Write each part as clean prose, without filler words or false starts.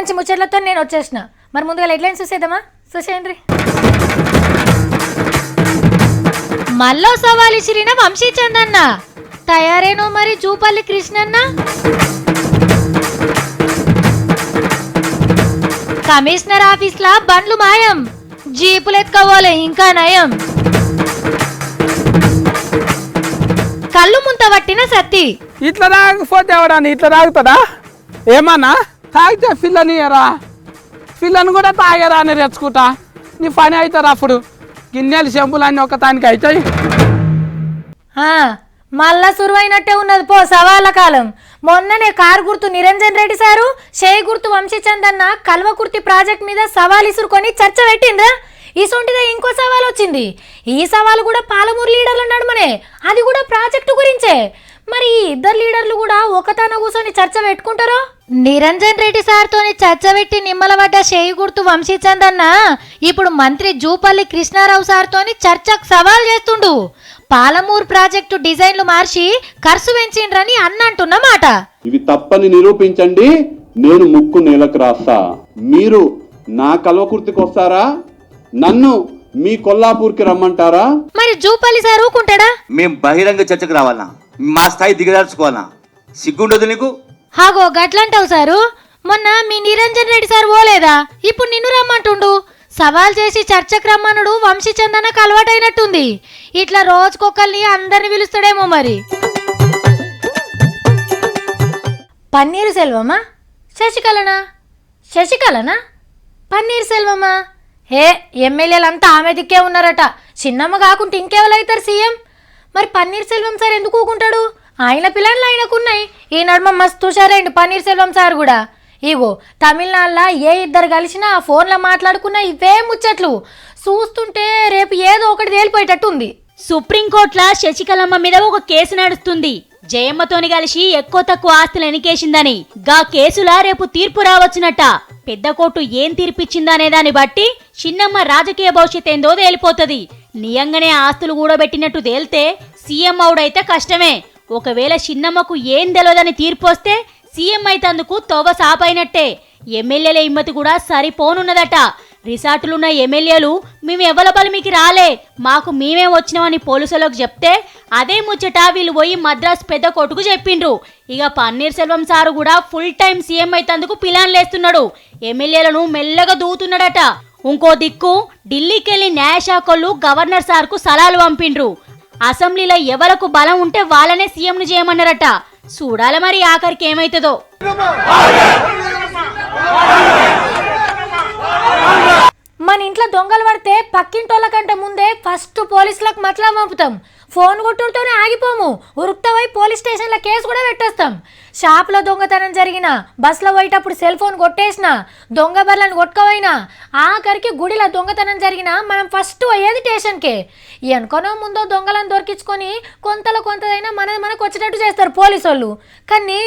మంచి ముచ్చట్లతో నేను వచ్చేసిన. మరి ముందుగా హెడ్లైన్స్ చూసేద్దామా? చూసేయండి. మల్లో సవాల్ ఇసిరిన వంశీ చందన్న, తయారేనో మరి జూపల్లి కృష్ణన్న. కమిషనర్ ఆఫీస్ లా బండ్లు మాయం, జీపులు ఎత్తుకోవాలి ఇంకా నయం. కళ్ళు ముంత పట్టిన సత్తి, ఇట్లా తాగకపోతే ఎవడని ఇట్లా తాగుతాడా? ఏమన్నా తాగితే పిల్లనియరా, పిల్లని కూడా తాగరా అని రెచ్చుకుంటా. నీ పని అవుతారు అప్పుడు. గిన్నెలు చెంపులు అన్నీ ఒకదానికి అవుతాయి. మళ్ళా సురువైనట్టే ఉన్నది పో సవాళ్ళ కాలం. మొన్ననే కారు గుర్తు నిరంజన్ రెడ్డి సారు, షేయ్ గుర్తు వంశీ చందన్న కల్వకుర్తి ప్రాజెక్ట్ మీద సవాల్ ఇసురుకొని చర్చ పెట్టిండ్రా. ఈసొంటిదే ఇంకో సవాల్ వచ్చింది. ఈ సవాలు కూడా పాలమూరు లీడర్లు నడుమనే, అది కూడా ప్రాజెక్టు గురించే. మరి ఈ ఇద్దరు లీడర్లు కూడా ఒకతాన కూర్చొని చర్చ పెట్టుకుంటారో? నిరంజన్ రెడ్డి సార్తోని చర్చ పెట్టి నిమ్మలబడ్డ షేయ్ గుర్తు వంశీ చందన్న ఇప్పుడు మంత్రి జూపల్లి కృష్ణారావు సార్తోని చర్చకు సవాల్ చేస్తుండు. పాలమూరు ప్రాజెక్టు డిజైన్లు మార్చి ఖర్చు పెంచిండ్రని అన్నంటున్నమాట. ఇవి తప్పని నిరూపించండి, నేను ముక్కు నేలకు రాస్తా. మీరు నా కల్వకుర్తికి వస్తారా, నన్ను మీ కొల్లాపూర్కి రమ్మంటారా? మరి జూపల్లి సార్ ఊకుంటాడా? మేం బహిరంగ చర్చకు రావాలనా? మా స్థాయి దిగదార్చుకోవాలనా? సిగ్గుండదు నీకు? హాగో గట్లంటావు సారు. మొన్న మీ నిరంజన్ రెడ్డి సార్ పోలేదా, ఇప్పుడు నిన్ను రమ్మంటుండు. సవాల్ చేసి చర్చకు రమ్మనుడు వంశీ చందనకు అలవాటైనట్టుంది. ఇట్లా రోజుకొకల్ని అందరిని పిలుస్తాడేమో మరి. పన్నీరు సెల్వమా, శశికళనా? శశికళనా, పన్నీర్ సెల్వమా? హే, ఎమ్మెల్యేలంతా ఆమె దిక్కే ఉన్నారట. చిన్నమ్మ కాకుంటే ఇంకెవరైతారు సీఎం? మరి పన్నీర్ సెల్వం సార్ ఎందుకు ఊకుంటాడు? ఆయన పిల్లలు ఆయనకున్నాయి. ఈ నడుమ మస్తు హుషారైండు పన్నీర్ సెల్వం సార్ కూడా. ఇగో తమిళనాడులో ఏ ఇద్దరు కలిసినా ఫోన్లో మాట్లాడుకున్న ఇవే ముచ్చట్లు చూస్తుంటే రేపు ఏదో ఒకటి తేలిపోయేటట్టు ఉంది. సుప్రీంకోర్టులో శశికళమ్మ మీద ఒక కేసు నడుస్తుంది. జయమ్మతోని కలిసి ఎక్కువ తక్కువ ఆస్తులు ఎనికేసిందని. గా కేసులా రేపు తీర్పు రావచ్చునట. పెద్ద కోర్టు ఏం తీర్పిచ్చిందనే దాన్ని బట్టి చిన్నమ్మ రాజకీయ భవిష్యత్ ఏందో తేలిపోతుంది. నియంగానే ఆస్తులు కూడబెట్టినట్టు తేలితే సీఎం అవుడైతే కష్టమే. ఒకవేళ చిన్నమ్మకు ఏం తెలియదని తీర్పు వస్తే సీఎం అయితందుకు తోవ సాపైనట్టే. ఎమ్మెల్యేల హిమ్మతి కూడా సరిపోనున్నదట. రిసార్టులున్న ఎమ్మెల్యేలు మేము ఎవ్వల బలిమికి రాలే, మాకు మేమే వచ్చినామని పోలీసులకు చెప్తే అదే ముచ్చట వీళ్ళు పోయి మద్రాసు పెద్ద కోర్టుకు చెప్పిండ్రు. ఇక పన్నీర్ సెల్వం సారు కూడా ఫుల్ టైం సీఎం అయితందుకు ప్లాన్ లేస్తున్నాడు. ఎమ్మెల్యేలను మెల్లగా దూతున్నాడట. ఇంకో దిక్కు ఢిల్లీకి వెళ్లి న్యాయశాఖలు గవర్నర్ సార్కు సలాలు పంపిండ్రు. అసెంబ్లీలో ఎవరకు బలం ఉంటే వాళ్ళనే సీఎంను చేయమన్నారట. చూడాల మరి ఆఖరికి ఏమైతుందో. మన ఇంట్లో దొంగలు పడితే పక్కింటోళ్ళ కంటే ముందే ఫస్ట్ పోలీసులకు మట్లా పంపుతాం. ఫోన్ కొట్టుడుతోనే ఆగిపోము, ఉరుక్తవై పోలీస్ స్టేషన్లో కేసు కూడా పెట్టేస్తాం. షాప్లో దొంగతనం జరిగిన, బస్సులో పోయేటప్పుడు సెల్ ఫోన్ కొట్టేసిన, దొంగ బర్లను కొట్టుకోవైనా, ఆఖరికి గుడిలో దొంగతనం జరిగినా మనం ఫస్ట్ పోయేది స్టేషన్కే. ఎనుకనో ముందో దొంగలను దొరికించుకొని కొంతదైనా మనకు వచ్చేటట్టు చేస్తారు పోలీసు వాళ్ళు. కానీ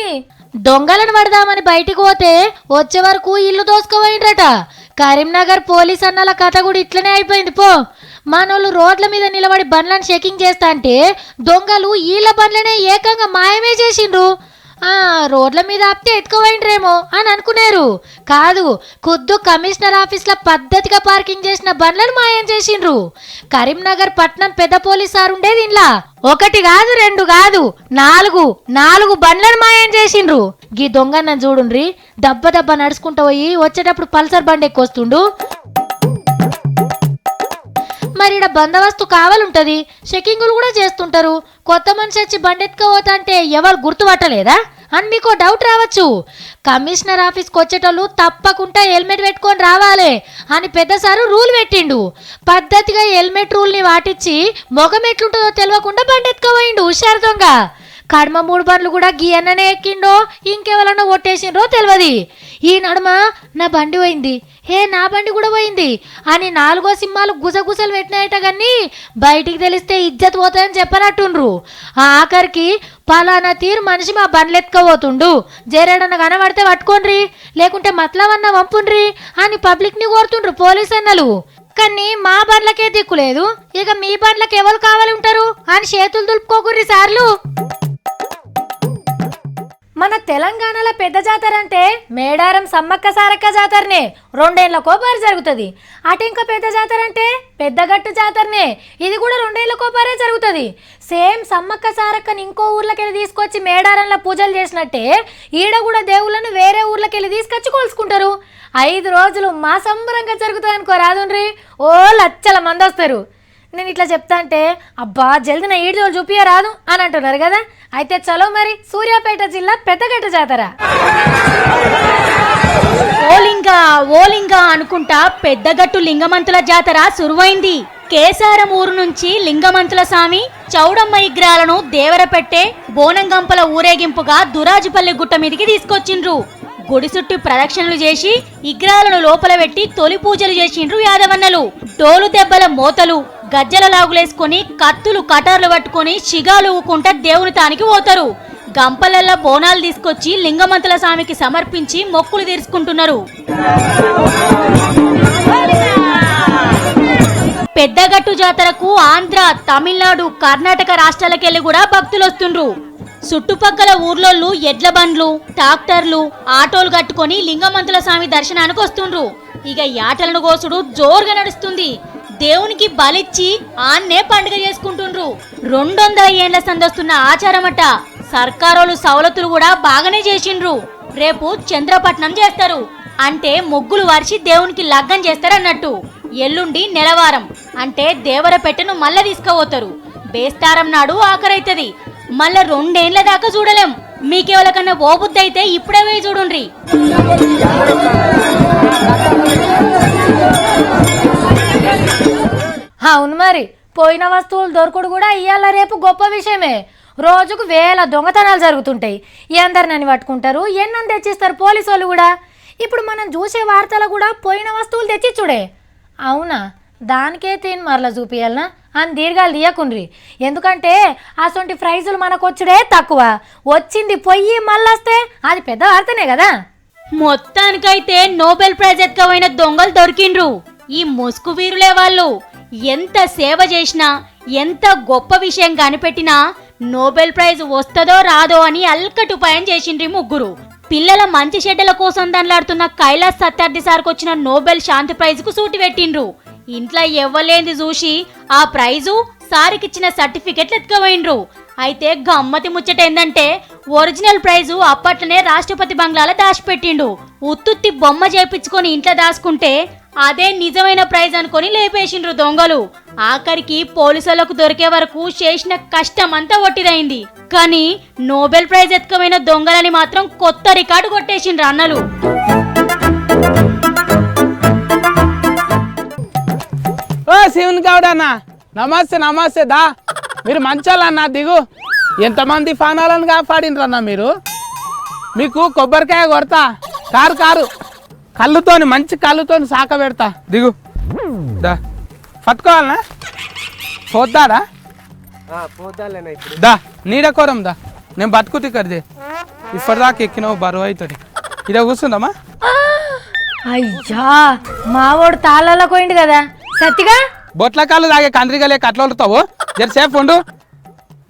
దొంగలను పడదామని బయటికి పోతే వచ్చే వరకు ఇల్లు దోసుకోపోయిండ్రట. కరీంనగర్ పోలీస్ అన్నల కథ కూడా ఇట్లనే అయిపోయింది పో. మనోళ్ళు రోడ్ల మీద నిలబడి బండ్లను చెకింగ్ చేస్తా అంటే దొంగలు వీళ్ళ బండ్లనే ఏకంగా మాయమే చేసిండ్రు. రోడ్ల మీద ఆపితే ఎత్తుకోపోయిండ్రేమో అని అనుకున్నారు. కాదు, ఖుద్దు కమిషనర్ ఆఫీస్లో పద్ధతిగా పార్కింగ్ చేసిన బండ్లను మాయం చేసిండ్రు. కరీంనగర్ పట్నం పెద్ద పోలీస్ సార్ ఉండేది ఇంట్లో. ఒకటి కాదు, రెండు కాదు, నాలుగు బండ్లను మాయం చేసిండ్రు. గీ దొంగన్న చూడుండ్రి, దబ్బ నడుచుకుంటూ పోయి వచ్చేటప్పుడు పల్సర్ బండి ఎక్కువస్తుండు. మరి ఇక్కడ బందోబస్తు కావాలంటది, చెకింగులు కూడా చేస్తుంటారు. కొత్త మనిషి వచ్చి బండి ఎత్తుకోపోతా అంటే ఎవరు గుర్తుపట్టలేదా అని మీకు డౌట్ రావచ్చు. కమిషనర్ ఆఫీస్కి వచ్చేటోళ్ళు తప్పకుండా హెల్మెట్ పెట్టుకొని రావాలి అని పెద్ద సారు రూల్ పెట్టిండు. పద్ధతిగా హెల్మెట్ రూల్ని వాటిచ్చి మొగం ఎట్లుంటుందో తెలియకుండా బండి ఎత్తుకోపోయిండు హుషారు దొంగ. కడమ 3 బండ్లు కూడా గీయన్ననే ఎక్కిండో ఇంకెవరన్నా కొట్టేసిండ్రో తెలియదు. ఈ నడుమ నా బండి పోయింది, నా బండి కూడా పోయింది అని 4గో సింహాలు గుసగుసలు పెట్టినాయట. కానీ బయటికి తెలిస్తే ఇజ్జత్ పోతాయని చెప్పనట్టుండ్రు. ఆఖరికి పలానా తీరు మనిషి మా బండ్లు ఎత్తుకోబోతుండు, జరేడన్న కనబడితే పట్టుకోండ్రి, లేకుంటే మతలవన్న పంపుండ్రి అని పబ్లిక్ని కోరుతుండ్రు పోలీస్ అన్నలు. కానీ మా బండ్లకే దిక్కులేదు, ఇక మీ బండ్లకు ఎవరు కావాలి ఉంటారు అని చేతులు దులుపుకోకుర్రి సార్లు. మన తెలంగాణలో పెద్ద జాతర అంటే మేడారం సమ్మక్క సారక్క జాతరనే, 2 ఏళ్లకోపారి జరుగుతుంది. అటు ఇంకా పెద్ద జాతర అంటే పెద్దగట్టు జాతరనే, ఇది కూడా 2 ఏళ్లకోపారే జరుగుతుంది. సేమ్ సమ్మక్క సారక్కని ఇంకో ఊర్లకెళ్ళి తీసుకొచ్చి మేడారంలో పూజలు చేసినట్టే ఈడ కూడా దేవుళ్ళను వేరే ఊర్లకెళ్ళి తీసుకొచ్చి కొలుసుకుంటారు. 5 రోజులు మా సంబరంగా జరుగుతుంది అనుకో రాదుండ్రి, ఓ లచ్చల మంది వస్తారు. నేను ఇట్లా చెప్తా అంటే అబ్బా జల్ది నా ఈడు చూపియ రాదు అని అంటున్నారు కదా. అయితే చలో మరి సూర్యాపేట జిల్లా పెద్దగట్టు జాతర. ఓలింగా అనుకుంటా పెద్దగట్టు లింగమంతుల జాతర సురువైంది. కేసారం ఊరు నుంచి లింగమంతుల స్వామి చౌడమ్మ విగ్రహాలను దేవరపెట్టే బోనంగంపల ఊరేగింపుగా దురాజుపల్లి గుట్ట మీదికి తీసుకొచ్చిండ్రు. గుడి చుట్టూ ప్రదక్షిణలు చేసి విగ్రహాలను లోపల పెట్టి తొలి పూజలు చేసిండ్రు యాదవన్నలు. డోలు దెబ్బల మోతలు, గజ్జల లాగులేసుకొని కత్తులు కటార్లు పట్టుకొని శిగాలు ఊకుంటా దేవుని తానికి పోతారు. గంపలల్ల బోనాలు తీసుకొచ్చి లింగమంతుల స్వామికి సమర్పించి మొక్కులు తీర్చుకుంటున్నారు. పెద్దగట్టు జాతరకు ఆంధ్ర, తమిళనాడు, కర్ణాటక రాష్ట్రాలకెళ్లి కూడా భక్తులు వస్తుండ్రు. చుట్టుపక్కల ఊర్లోళ్ళు ఎడ్ల బండ్లు, ట్రాక్టర్లు, ఆటోలు కట్టుకొని లింగమంతుల స్వామి దర్శనానికి వస్తుండ్రు. ఇక యాటలను కోసుడు జోరుగా నడుస్తుంది. దేవునికి బలిచ్చి ఆన్నే పండుగ చేసుకుంటుండ్రు. 200 ఏళ్ల సందొస్తున్న ఆచారమట. సర్కారోళ్ళు సవలతులు కూడా బాగానే చేసిండ్రు. రేపు చంద్రపట్నం చేస్తారు, అంటే ముగ్గులు వరిచి దేవునికి లగ్గం చేస్తారన్నట్టు. ఎల్లుండి నెలవారం అంటే దేవరపెట్టెను మళ్ళా తీసుకుపోతారు. బేస్తారం నాడు ఆఖరైతది. మళ్ళా 2 ఏళ్ల దాకా చూడలేం. మీకెవరికన్నా ఓబుద్ది అయితే ఇప్పుడే పోయి చూడుండ్రి. అవును మరి, పోయిన వస్తువులు దొరకడు కూడా ఇవాళ రేపు గొప్ప విషయమే. రోజుకు వేల దొంగతనాలు జరుగుతుంటాయి. ఎందరినని పట్టుకుంటారు, ఎన్నని తెచ్చిస్తారు పోలీసు వాళ్ళు కూడా. ఇప్పుడు మనం చూసే వార్తలు కూడా పోయిన వస్తువులు తెచ్చి చూడే. అవునా, దానికే తీన్ మరలా చూపియాలనా అని దీర్ఘాలు తీయకుండ్రి. ఎందుకంటే అసొంటి ప్రైజులు మనకు వచ్చుడే తక్కువ, వచ్చింది పొయ్యి మళ్ళొస్తే అది పెద్ద వార్తనే కదా. మొత్తానికైతే నోబెల్ ప్రైజ్ ఎత్తుకపోయిన దొంగలు దొరికిండ్రు. ఈ ముసుగు వీరులే వాళ్ళు. ఎంత సేవ చేసినా, ఎంత గొప్ప విషయం కనిపెట్టినా నోబెల్ ప్రైజ్ వస్తుందో రాదో అని అల్కటుపాయం చేసిండ్రి ముగ్గురు. పిల్లల మంచి చెడ్డల కోసం దండలాడుతున్న కైలాస్ సత్యార్థి సార్కు వచ్చిన నోబెల్ శాంతి ప్రైజ్ కు సూటి పెట్టిండ్రు. ఇంట్లో ఎవ్వలేంది చూసి ఆ ప్రైజు సారికిచ్చిన సర్టిఫికెట్లు ఎత్తుకపోయిండ్రు. అయితే గమ్మతి ముచ్చట ఏందంటే ఒరిజినల్ ప్రైజు అప్పట్లోనే రాష్ట్రపతి బంగ్లాలో దాచిపెట్టిండు. ఉత్తుత్తి బొమ్మ చేపించుకొని ఇంట్లో దాచుకుంటే అదే నిజమైన ప్రైజ్ అనుకొని లేపేసిండ్రు దొంగలు. ఆఖరికి పోలీసులకు దొరికే వరకు చేసిన కష్టం అంతా ఒట్టిదైంది. కానీ నోబెల్ ప్రైజ్ ఎత్తుకపోయిన దొంగలని మాత్రం కొత్త రికార్డు కొట్టేసిండ్రు అన్నలు. ఓ శివుని గౌడన్నా, నమస్తే నమస్తే. దా మీరు మంచోళ్ళన్నా, దిగు. ఎంతమంది ఫానాలను కాపాడినరన్నా మీరు. మీకు కొబ్బరికాయ కొడతా, కారు కళ్ళుతోని, మంచి కళ్ళుతోని సాక పెడతా, దిగు. దా పట్టుకోవాలనా, పోద్దాడా? దా నీడకోరం దా, నేను బతుకుతి కరిదే. ఇప్పటిదాకా ఎక్కినావు, బరువు అవుతుంది. ఇదే కూర్చుందమ్మా. అయ్యా మావోడు తాళ్ళలో పోయిండు కదా సత్తిగా. బొట్ల కాళ్ళు తాగే కంద్రిగలే కట్లవుతావు. జర సేఫ్ ఉండు.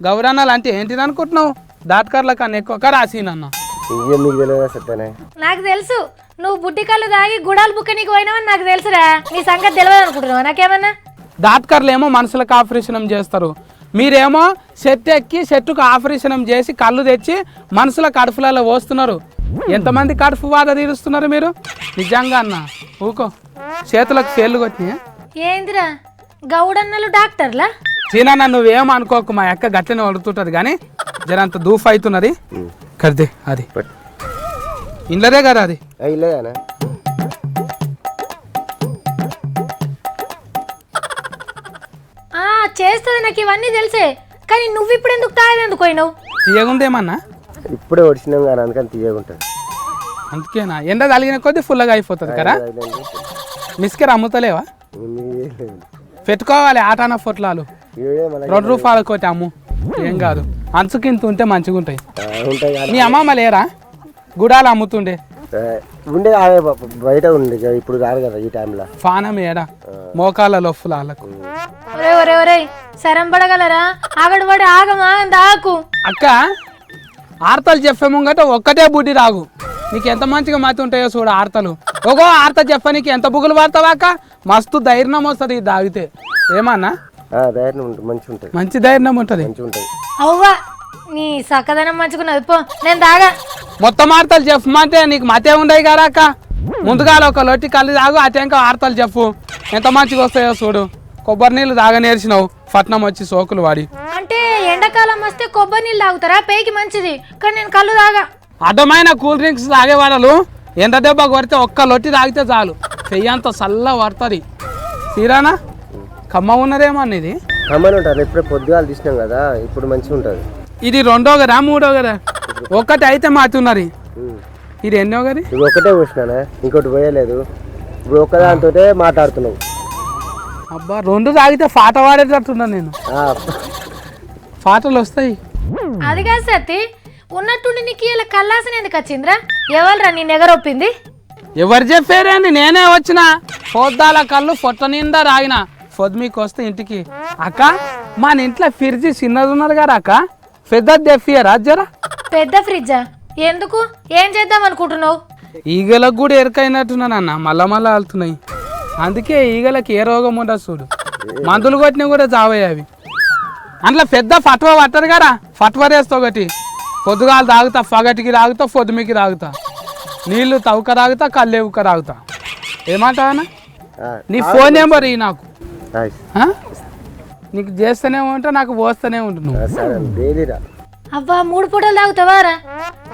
గౌరన్నాలు అంటే ఏంటిది అనుకుంటున్నావు? దాట్కర్ల కన్నా ఎక్కువ రాసినన్నా. నాకు తెలుసు, నువ్వు బుడ్డి కళ్ళు తాగి గుడాలు బుక్క నీకు పోయినావని నాకు తెలుసురా. నీ సంగతి తెలియదు అనుకుంటున్నావా నాకేమన్నా? దాట్కర్లు ఏమో మనుషులకు ఆపరేషన్ చేస్తారు, మీరేమో చెట్టు ఎక్కి చెట్టుకు ఆపరేషన్ చేసి కళ్ళు తెచ్చి మనుషుల కడుపులలో పోస్తున్నారు. ఎంతమంది కడుపు బాధ తీరుస్తున్నారు మీరు? నిజంగా అన్న ఊకో, చేతులకు చేళ్ళు కొట్టినాయా ఏందిరా గౌడన్నలు డాక్టర్లా? సీనన్న నువ్వేమో అనుకోకు, మా అక్క గట్లనే వడుతుంటది కానీ జరంత దూఫ్ అవుతున్నది. కడితే అది ఇంట్లోదే కదా, అది చేస్తుంది. నాకు ఇవన్నీ తెలిసే, కానీ నువ్వు ఇప్పుడు ఎందుకు తాగేందుకు పోయినావు? తీయగుందేమన్నా? ఇప్పుడే వచ్చినాం కానీ అందుకని తీయగుంటుంది. అందుకేనా? ఎండ తగిలిన కొద్దీ ఫుల్గా అయిపోతుంది కదా. మిస్కెర్ అమ్ముతలేవా? పెట్టుకోవాలి ఆటానా పొట్లాలు, 2 రూపాయల కోటి అమ్ము, ఏం కాదు. అంచుకింత ఉంటే మంచిగా ఉంటాయి. మీ అమ్మమ్మ లేరా? గుడాలు అమ్ముతుండే ఉండే, బయట ఉండే, ఇప్పుడు రాదు కదా ఈ టైంలో. ఫానం ఏడా మోకాళ్ళ లొఫ్ఫులకు. ఒరే సరం పడగలరా? ఆగడు పడి ఆగమా దాకు. అక్క ఆర్తలు చెప్పే ముంగట ఒక్కటే బుడ్డి రాగు నీకు ఎంత మంచిగా మతి ఉంటాయో చూడు ఆర్తలు ఒగో ఆర్త చెప్ప నీకు ఎంత బుగులు పడతావాక మస్తు ధైర్యం వస్తుంది ఇది తాగితే ఏమన్నా ధైర్యం ఉంటుంది, మంచిగా ఉంటుంది, మంచి ధైర్యం ఉంటుంది మంచిగా ఉంటుంది. అవ్వా నీ సక్కదనం మంచుకున్నది పో నేను తాగా. మొత్తం ఆర్తలు చెప్పమంటే నీకు మతే ఉండయి కదా అక్క. ముందుగా ఒక లొట్టి కళ్ళు తాగు అటెంక ఆర్తలు చెప్పు ఎంత మంచిగా వస్తాయో చూడు. కొబ్బరి నీళ్ళు తాగ నేర్చినావు పట్నం వచ్చి సోకులు వాడి. అంటే ఎండాకాలం వస్తే కొబ్బరి నీళ్ళు తాగుతారా పేకి మంచిది, కానీ నేను కళ్ళు తాగా. అడ్డమైన కూల్ డ్రింక్స్ తాగేవాడలు ఎండ దెబ్బ కొడితే ఒక్క లొట్టి తాగితే చాలు చెయ్యంత చల్ల పడుతుంది. తీరానా కమ్మ ఉన్నదేమో ఇది కమ్మని ఉంటుంది. ఎప్పుడే పొద్దుగాలు తీసినాం కదా, ఇప్పుడు మంచిగా ఉంటుంది. ఇది రెండో గదా మూడో గదా? ఒక్కటి అయితే మాతున్నది. ఇది ఎన్నో గది? ఇది ఒకటే పోసినానా, ఇంకోటి పోయలేదు. ఇప్పుడు ఒక్కదాంతో మాట్లాడుతున్నావు. అబ్బా రెండు తాగితే పాట పాడేటట్టున్నా నేను. పాటలు వస్తాయి. అది కాదు సత్తి, ఉన్నట్టుండి నీకు ఇలా కల్లాసన ఎందుకు వచ్చిందిరా? ఎవరురా నీ నెగరొప్పింది? ఎవరు చెప్పారండి? నేనే వచ్చిన పొద్దాల కళ్ళు పొట్ట నిండా రాగిన పొద్దు మీకు వస్తే ఇంటికి. అక్క మన ఇంట్లో ఫ్రిడ్జ్ చిన్నది ఉన్నది కదా అక్క, పెద్దది తెప్పియరా జరా? పెద్ద ఫ్రిడ్జా? ఎందుకు? ఏం చేద్దాం అనుకుంటున్నావు? ఈగలకు కూడా ఎరకైనట్టున్నానన్న మళ్ళా మళ్ళా వెళ్తున్నాయి. అందుకే ఈగలకి ఏ రోగం ఉండదు చూడు. మందులు కొట్టినవి కూడా చావయ్యి అవి. అందులో పెద్ద ఫట్వా పట్టరు కదా, ఫట్వా వేస్తా ఒకటి. పొద్దుగాలు తాగుతా, పగటికి తాగుతా, పొద్దుమికి తాగుతా. నీళ్లు తవ్వుక తాగుతా, కళ్ళు ఎవ్వుక తాగుతా. ఏమంటావనా? నీ ఫోన్ నెంబర్ ఇవి నాకు. నీకు చేస్తూనే ఉంటా, నాకు పోస్తూనే ఉంటున్నావు. అవ్వా 3 పూటలు తాగుతావారా?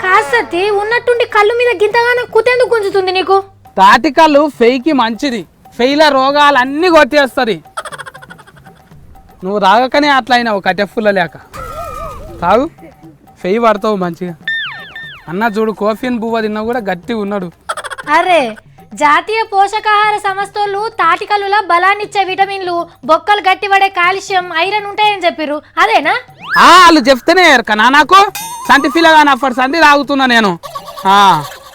కాదు సత్తి, ఉన్నట్టుండి కళ్ళు మీద గింతగానే కుతేందుకు గుంజుతుంది నీకు? తాటి కళ్ళు ఫెయికి మంచిది, ఫెయిల రోగాలన్నీ కొట్టేస్తుంది. నువ్వు తాగకనే అట్లా అయినావు కట్టెఫుల్ల లేక. తాగు ఫెయి పడతావు మంచిగా. అన్న చూడు కోఫీన్ బువ్వ తిన్నా కూడా గట్టిగా ఉన్నాడు. అరే జాతీయ పోషకాహార సంస్థలు తాటికల్లులా బలాన్నిచ్చే విటమిన్లు, బొక్కలు గట్టిపడే కాల్షియం, ఐరన్ ఉంటాయని చెప్పిర్రు, అదేనా? వాళ్ళు చెప్తేనే ఎరకనా నాకు. సంటి ఫీలగా అప్పటి సంటి తాగుతున్నా నేను.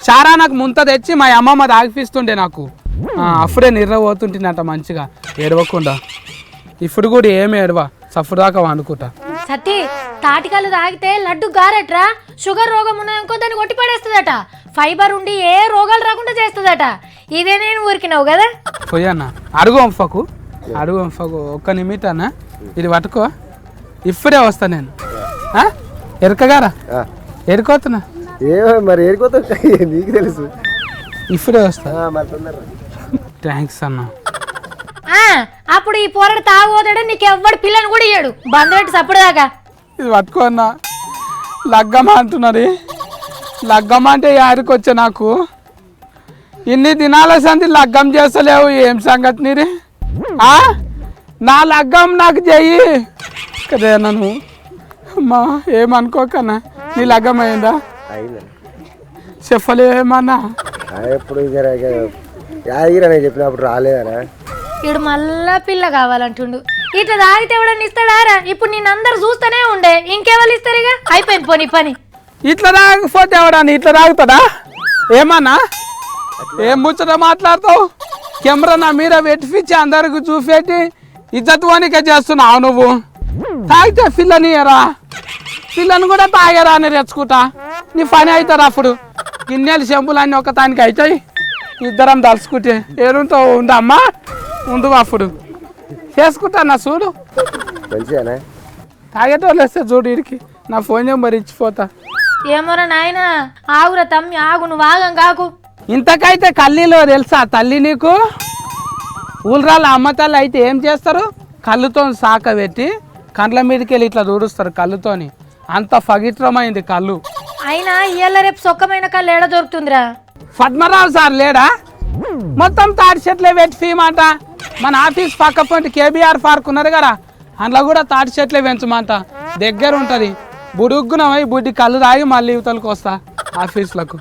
చారా నాకు ముంత తెచ్చి మా అమ్మమ్మ తాగిపిస్తుండే నాకు. అప్పుడే నిర్రపోతుంటినట మంచిగా ఏడవకుండా. ఇప్పుడు కూడా ఏమి ఏడవా, సఫర్ దాకా వండుకుంటా. సత్తి తాటికల్లు తాగితే లడ్డు గారట్రా. షుగర్ రోగం ఉన్నదనుకో దాన్ని కొట్టి పడేస్తుందట. ఫైబర్ ఉండి ఏ రోగాలు రాకుండా చేస్తుందట. ఇదే నేను ఊరికినావు కదా. పోయన్న అడుగు వంపకు, అడుగు వంపకు. ఒక్క నిమిట్ అన్న ఇది పట్టుకో, ఇప్పుడే వస్తా నేను. ఎరకగారా ఎరుకోతున్నా మరి ఏరుకోతా నీకు తెలుసు. ఇప్పుడే వస్తా. థ్యాంక్స్ అన్న. అప్పుడు ఈ పోరడు తాగోదాడు, నీకు ఎవ్వడు పిల్లని కూడా ఇయ్యాడు. బందరెట్టి సప్పుడుదాకా ఇది పట్టుకో అన్న. లగ్గమ్మ అంటున్నది. లగ్గమ్మ అంటే యాడికి వచ్చా నాకు. ఇన్ని దినాల సంది లగ్గం చేస్తలేవు, ఏం సంగతి నీది? నా లగ్గం నాకు చెయ్యి కదే నన్ను. అమ్మా ఏమనుకోకన్నా, నీ లగ్గం అయిందా? చెప్పలేమన్నా. ఎప్పుడు యాదగిరి చెప్పినప్పుడు రాలేదనా? ఇడు మళ్ళా పిల్ల కావాలంటుండు. ఇట్లా తాగితే ఎవడన్నా ఇస్తాడారా? ఇప్పుడు నేను అందరు చూస్తూనే ఉండే, ఇంకెవరు ఇస్తారు? ఇక అయిపోయింది పోనీ పని. ఇట్లా తాగకపోతే ఎవడన్నా ఇట్లా తాగుతుందా? ఏమన్నా ఏం ముచ్చట మాట్లాడతావు? కెమెరా నా మీద పెట్టిపించి అందరికి చూపెట్టి ఇజ్జత్వానికే చేస్తున్నావు నువ్వు. తాగితే పిల్లనియరా, పిల్లని కూడా తాగరా అని రెచ్చుకుంటా. నీ పని అవుతారు అప్పుడు. గిన్నెలు చెంపులు అన్నీ ఒకదానికి అవుతాయి. ఇద్దరం తలుచుకుంటే ఏరుంటావు. ఉండమ్మా ఉండు, అప్పుడు చేసుకుంటా నా చూడు. మంచిగానే తాగేటోళ్ళు వస్తే చూడు ఇడికి నా ఫోన్ నెంబర్ ఇచ్చిపోతా. ఏమోరా నాయన, ఆగురా తమ్మి ఆగు, నువ్వు ఆగం కాకు. ఇంతకైతే కల్లీలో తెలుసా తల్లి నీకు? ఊళ్ళరాళ్ళ అమ్మ తల్లి అయితే ఏం చేస్తారు? కళ్ళుతో సాక పెట్టి కండ్ల మీదకి వెళ్ళి ఇట్లా దూడుస్తారు కళ్ళుతోని. అంత పవిత్రమైంది కళ్ళు. అయినా ఇయ్యాల రేపు సొక్కమైన కళ్ళు ఏడ దొరుకుతుందిరా? పద్మరావు సార్ లేడా? మొత్తం తాటి చెట్లే పెట్టి ఫీమంట. మన ఆఫీస్ పక్క పొంటి కేబీఆర్ పార్క్ ఉన్నది కదా, అందులో కూడా తాటి చెట్లే పెంచమంట. దగ్గర ఉంటుంది. బుడుగ్గునమై బుడ్డి కళ్ళు తాగి మళ్ళీ యువతలకు వస్తా ఆఫీసులకు.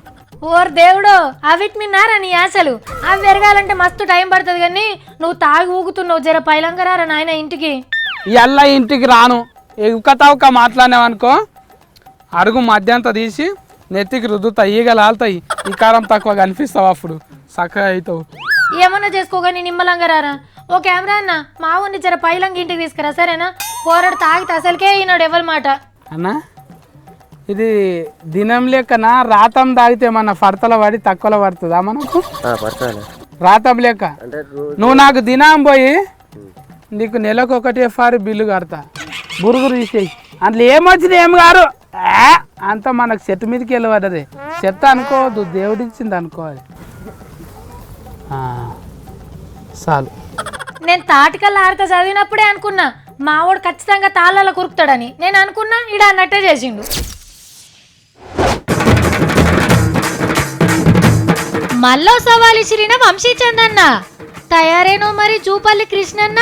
ఓర్ దేవుడు, అవిటి మిన్నారా నీ ఆశలు? అవి పెరగాలంటే మస్తు టైం పడుతుంది. కానీ నువ్వు తాగి ఊగుతున్నావు. జర పైలంగరారా నాయన ఇంటికి. ఎల్లా ఇంటికి రాను. ఎగుక తవ్వక మాట్లాడినావనుకో, అడుగు మధ్యంతా తీసి నెత్తికి రుద్దుతా. ఈగలు ఆలుతాయి. ఈ కారం తక్కువ కనిపిస్తావు, అప్పుడు చక్కగా అవుతావు. ఏమన్నా చేసుకోగాని నిమ్మలంగరారా. ఓ కెమెరా అన్న మా ఊరిని జర పైలంగి ఇంటికి తీసుకురా సరేనా? పోరాడు తాగితే అసలుకే ఈనాడు ఎవరి మాట. అన్నా ఇది దినం లెక్కన రాతం తాగితే మన ఫడతల పడి తక్కువలో పడుతుందా మనకు? పడతాను రాతం లెక్క అంటే నువ్వు నాకు దినం పోయి నీకు నెలకు 1 FR బిల్లు కడతా, బురుగురు తీసేయి. అందులో ఏమొచ్చింది ఏం గారు అంత మనకు చెట్టు మీదకి వెళ్ళవద్దది. చెత్త అనుకోవద్దు, దేవుడిచ్చింది అనుకోవాలి. చాలు. నేను తాటికల్లా ఆడతా చదివినప్పుడే అనుకున్నా మావాడు ఖచ్చితంగా తాళ్ళలో కురుకుతాడని. నేను అనుకున్నా ఇడ అన్నట్టే చేసిండు. మళ్ళో సవాల్ ఇసిరిన వంశీ చందన్న. తయారేనో మరి జూపల్లి కృష్ణన్న.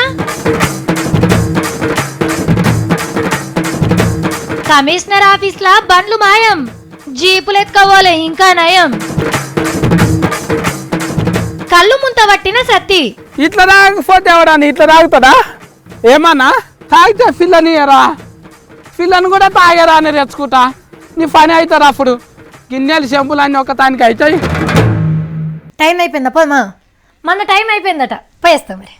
కమిషనర్ ఆఫీస్ లా బండ్లు మాయం, జీపులు ఎత్తుకోవాలి ఇంకా నయం. కళ్ళు ముంత పట్టిన సత్తి. ఇట్లా తాగకపోతే ఎవడని ఇట్లా తాగుతాడా? ఏమన్నా తాగితే పిల్లని ఎరా, పిల్లని కూడా తాగరా అని రెచ్చుకుంటా. నీ పని అవుతారు అప్పుడు. గిన్నెలు చెంపులు అన్నీ ఒకదానికి అవుతాయి. టైం అయిపోయిందా పోమా? మన టైం అయిపోయిందట, పోయేస్తాం మరి.